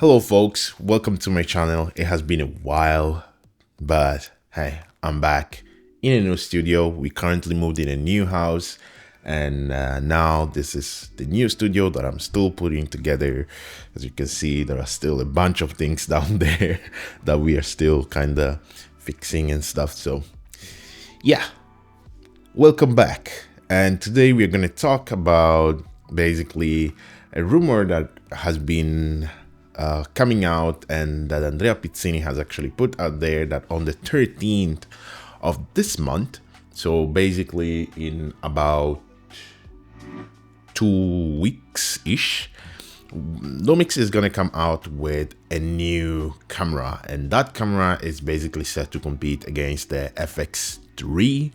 Hello folks, welcome to my channel. It has been a while, but hey, I'm back in a new studio. We currently moved in a new house and now this is the new studio that I'm still putting together. As you can see, there are still a bunch of things down there that we are still kind of fixing and stuff. So yeah, welcome back. And today we're going to talk about basically a rumor that has been coming out and that Andrea Pizzini has actually put out there, that on the 13th of this month, so basically in about 2 weeks-ish, Lumix is going to come out with a new camera, and that camera is basically set to compete against the FX3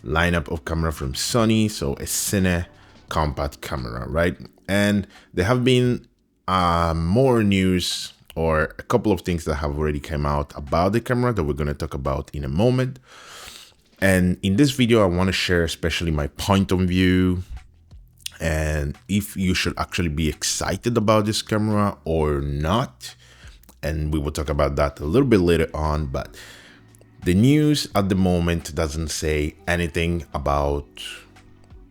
lineup of camera from Sony, so a cine compact camera, right? And there have been more news, or a couple of things that have already come out about the camera that we're going to talk about in a moment. And in this video, I want to share especially my point of view and if you should actually be excited about this camera or not. And we will talk about that a little bit later on, but the news at the moment doesn't say anything about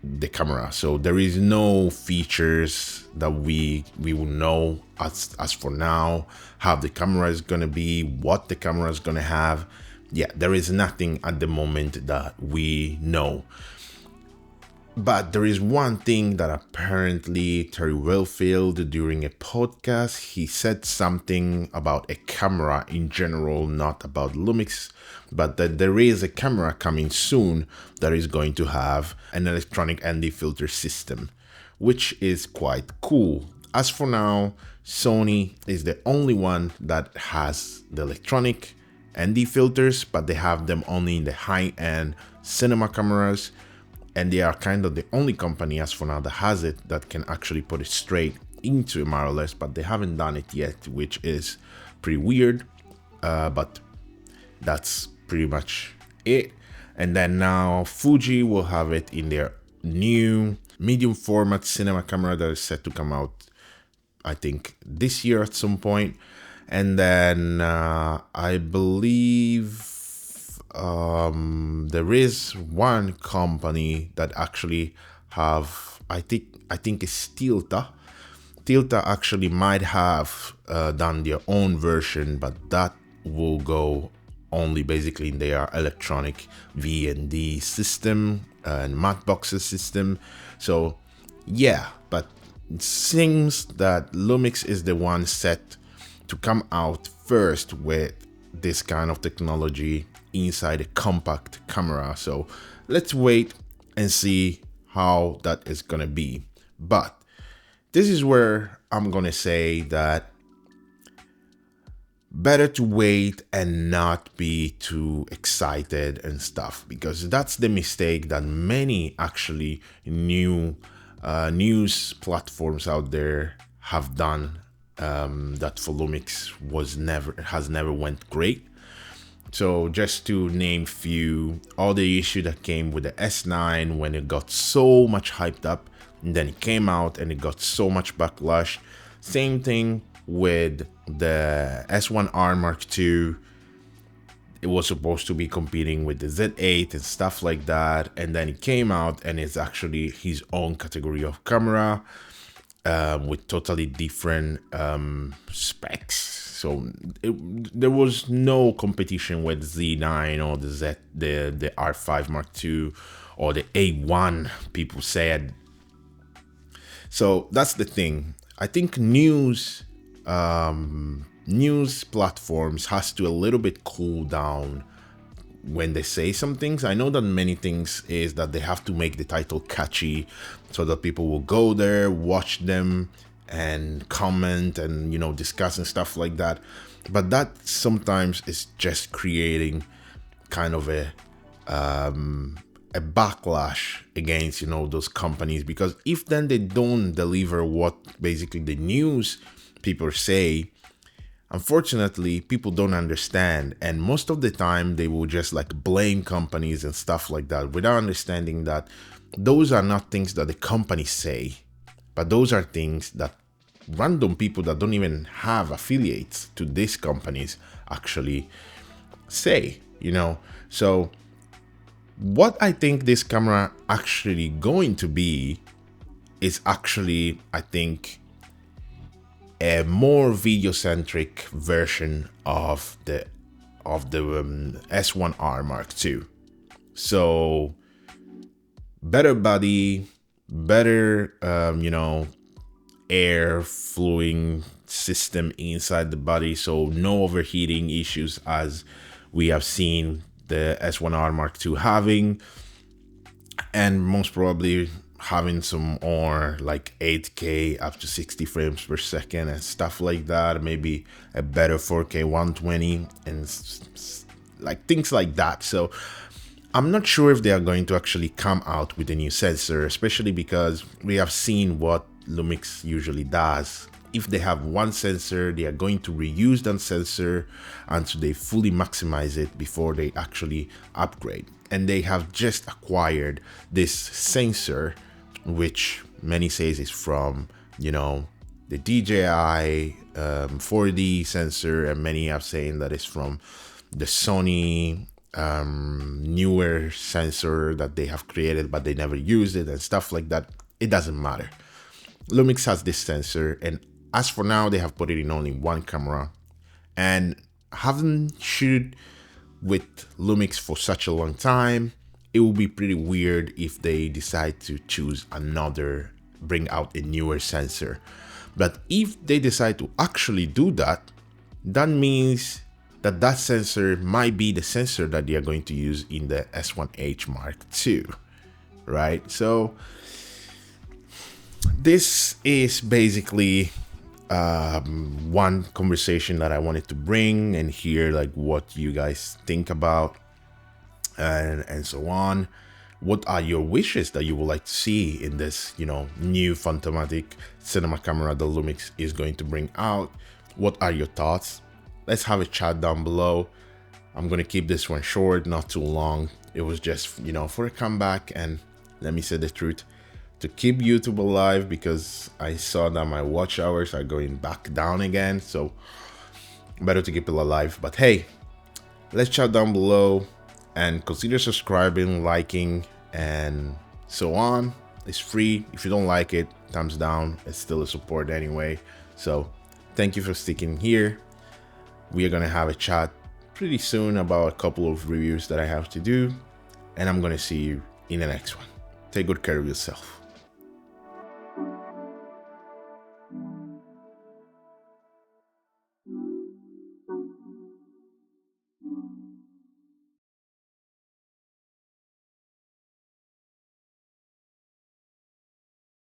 the camera, so there is no features that we will know as for now, how the camera is going to be, what the camera is going to have. Yeah, there is nothing at the moment that we know. But there is one thing that apparently Terry Wilfield, during a podcast, he said something about a camera in general, not about Lumix, but that there is a camera coming soon that is going to have an electronic ND filter system, which is quite cool. As for now, Sony is the only one that has the electronic ND filters, but they have them only in the high-end cinema cameras. And they are kind of the only company as for now that has it, that can actually put it straight into a mirrorless, but they haven't done it yet, which is pretty weird. But that's pretty much it. And then now Fuji will have it in their new medium format cinema camera that is set to come out, I think, this year at some point. And then I believe there is one company that actually have, I think it's Tilta actually might have done their own version, but that will go only basically in their electronic V&D system and matte boxes system. So yeah, but it seems that Lumix is the one set to come out first with this kind of technology inside a compact camera. So let's wait and see how that is gonna be. But this is where I'm gonna say that better to wait and not be too excited and stuff, because that's the mistake that many actually new news platforms out there have done, that for Lumix has never went great. So just to name few, all the issue that came with the S9 when it got so much hyped up, and then it came out and it got so much backlash. Same thing with the S1R Mark II. It was supposed to be competing with the Z8 and stuff like that, and then it came out and it's actually his own category of camera, with totally different specs. So there was no competition with Z9 or the R5 Mark II or the A1, people said. So that's the thing. I think news platforms has to a little bit cool down when they say some things. I know that many things is that they have to make the title catchy so that people will go there, watch them and comment and, you know, discuss and stuff like that. But that sometimes is just creating kind of a backlash against, you know, those companies, because if then they don't deliver what basically the news people say, unfortunately people don't understand, and most of the time they will just like blame companies and stuff like that without understanding that those are not things that the companies say, but those are things that random people that don't even have affiliates to these companies actually say, you know. So what I think this camera actually going to be is actually, I think, a more video-centric version of the S1R Mark II. So better body, better air flowing system inside the body, so no overheating issues as we have seen the S1R Mark II having, and most probably having some more like 8K up to 60 frames per second and stuff like that, maybe a better 4K 120 and like things like that. So I'm not sure if they are going to actually come out with a new sensor, especially because we have seen what Lumix usually does. If they have one sensor, they are going to reuse that sensor until they fully maximize it before they actually upgrade. And they have just acquired this sensor, which many says is from, you know, the DJI 4D sensor, and many are saying that it's from the Sony newer sensor that they have created, but they never used it and stuff like that. It doesn't matter. Lumix has this sensor, and as for now, they have put it in only one camera, and haven't shoot with Lumix for such a long time. It will be pretty weird if they decide to choose another, bring out a newer sensor. But if they decide to actually do that, that means that that sensor might be the sensor that they are going to use in the S1H Mark II, right? So this is basically one conversation that I wanted to bring and hear like what you guys think about and so on. What are your wishes that you would like to see in this, you know, new Phantomatic cinema camera that Lumix is going to bring out? What are your thoughts? Let's have a chat down below. I'm gonna keep this one short, not too long. It was just, you know, for a comeback, and let me say the truth, to keep YouTube alive, because I saw that my watch hours are going back down again, so better to keep it alive. But hey, let's chat down below and consider subscribing, liking, and so on. It's free. If you don't like it, thumbs down. It's still a support anyway. So thank you for sticking here. We are gonna have a chat pretty soon about a couple of reviews that I have to do, and I'm gonna see you in the next one. Take good care of yourself.